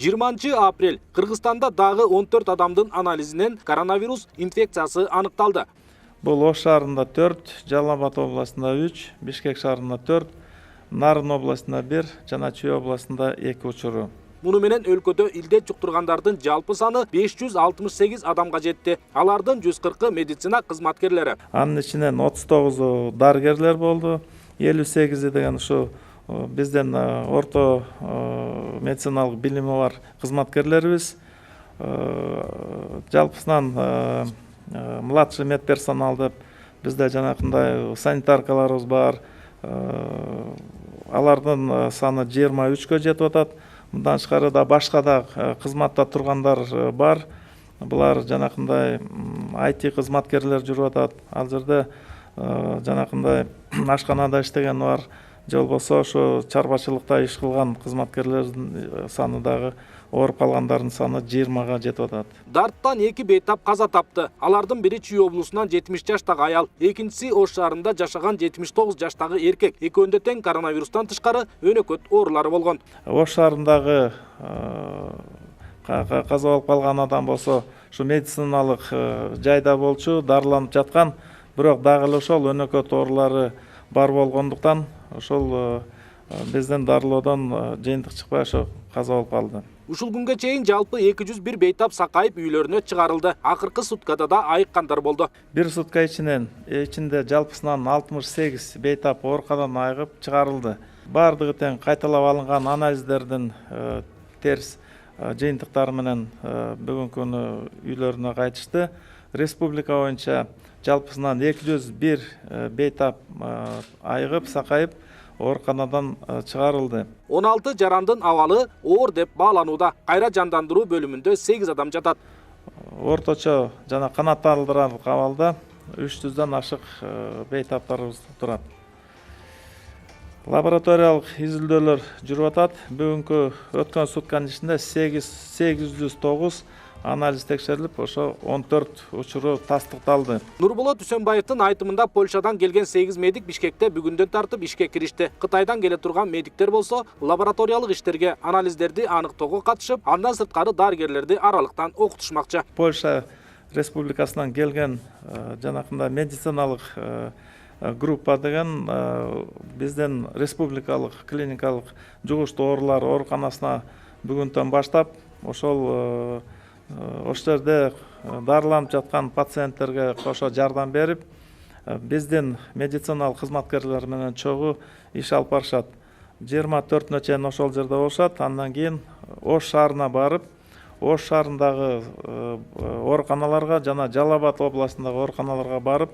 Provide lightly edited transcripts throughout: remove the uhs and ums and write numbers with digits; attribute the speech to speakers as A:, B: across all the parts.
A: 20-апрель Кыргызстанда дагы 14 адамдын анализинен коронавирус инфекциясы аныкталды.
B: Бул Ош шаарында 4, Жалал Абад областында 3, Бишкек шаарында 4, Нарын областында 1 жана Чүй областында 2 учуру.
A: Муну менен өлкөдө илдет жуктургандардын жалпы саны 568 адамга жетти. Алардын 140-ы медицина кызматкерлери.
B: Анын ичинен 39 дарыгерлер болду, 58 деген ушу бизден орто медициналык билими бар кызматкерлерибиз. Жалпысынан младший медперсонал деп бизде жанакындай санитаркаларыбыз бар. Алардын саны 23-кө жетип атат. Мындан тышкары да башка да кызматта тургандар бар. Булар жанакындай IT кызматкерлер жүрүп атат. Ал жерде жанакындай ашканада иштеген бар. Же болбосо ошо чарбачылыкта иш кылган кызматкерлердин саны дагы ооруп калгандардын саны 20-га жетип атат.
A: Дарттан 2 бейтап каза тапты. Алардын бири Чүй облусунан 70 жаштагы аял, экинчиси Ош шаарында жашаган 79 жаштагы эркек. Экөөндө тең коронавирустан тышкары өнөкөт оорулары болгон.
B: Ош шаарындагы каза болуп калган адам болсо, ушу медициналык жайда болчу, дарыланып жаткан, бирок дагы эле ошол өнөкөт оорулары бар болгондуктан ошол бизден дарылоодон жыйынтык чыкпай ошо каза болуп калды.
A: Ушул күнгө чейин жалпы 201 бейтап сакайып үйлөрүнө чыгарылды. Акыркы суткада да айыккандар болду.
B: Бир сутка ичинде жалпысынан 68 бейтап ооруканадан айыгып чыгарылды. Бардыгы тең кайталап алынган анализдердин терс жыйынтыктары менен бүгүнкү күнү үйлөрүнө кайтышты. Республика боюнча жалпысынан 201 бейтап айыгып сакайып ооруканадан чыгарылды.
A: 16 жарандын абалы оор деп бааланууда. Кайра жандандыруу бөлүмүндө 8 адам жатат.
B: Орточо жана канааттандырылган абалда 300дөн ашык бейтаптарыбыз турат. Лабораториялык изилдөөлөр жүрүп атат. Бүгүнкү өткөн сутканын ичинде 809 анализ текшерилип, ошо 14 учуру тастыкталды.
A: Нурболот Үсөнбаевдин айтымында Польшадан келген 8 медик Бишкекте бүгүндөн тартып ишке киришти. Кытайдан келе турган медиктер болсо, лабораториялык иштерге, анализдерди аныктоого катышып, андан сырткары дарыгерлерди аралыктан окутушмакчы.
B: Польша республикасынан келген жанакындай медициналык группа деген бизден республикалык клиникалык жугуштуу оорулар ооруканасына бүгүндөн баштап ошол Ош жерде дарыланып жаткан пациенттерге кошо жардам берип, биздин медициналык кызматкерлер менен чогуу иш алып барышат. 24-нө чейин ошол жерде болушат. Андан кийин Ош шаарына барып, Ош шаарындагы ооруканаларга жана Жалал Абад областындагы ооруканаларга барып,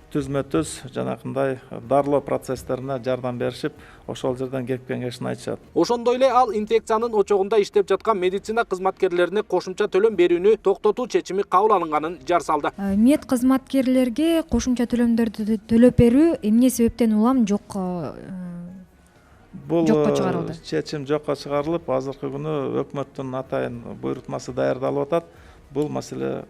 B: түзмө-түз жанакындай дарылоо процесстерине жардам беришип, ошол жерден кеп кеңешин айтышат.
A: Ошондой эле ал инфекциянын очогунда иштеп жаткан медицина кызматкерлерине кошумча төлөм берүүнү токтотуу чечими кабыл алынганын жар салды.
C: Мед кызматкерлерге кошумча төлөмдөрдү төлөп берүү эмне себептен улам жокко чыгарылды?
B: Бул чечим жокко чыгарылып, азыркы күнү өкмөттүн атайын буйрутмасы даярдалып атат. Бул маселе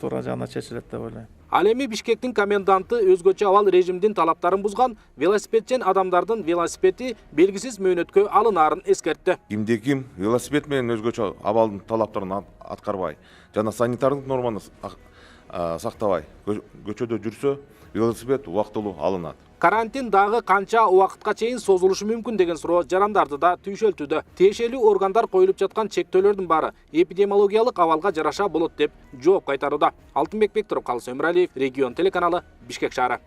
B: туура жана чечилет деп ойлойм.
A: Ал эми Бишкектин коменданты өзгөчө абал режимдин талаптарын бузган велосипедчен адамдардын велосипеди белгисиз мөөнөткө алынаарын эскертти.
D: Кимде-ким велосипед менен өзгөчө абалдын талаптарын аткарбай жана санитардык норманы сактабай көчөдө жүрсө, велосипед убактылуу алынат.
A: Карантин дагы канча убакытка чейин созулушу мүмкүн деген суроо жарандарды да түйшөлтүүдө. Тиешелүү органдар коюлуп жаткан чектөөлөрдүн баары эпидемиологиялык абалга жараша болот деп жооп кайтарууда. Алтынбек Бектуров, Калыс Өмүралиев, Регион телеканалы, Бишкек шаары.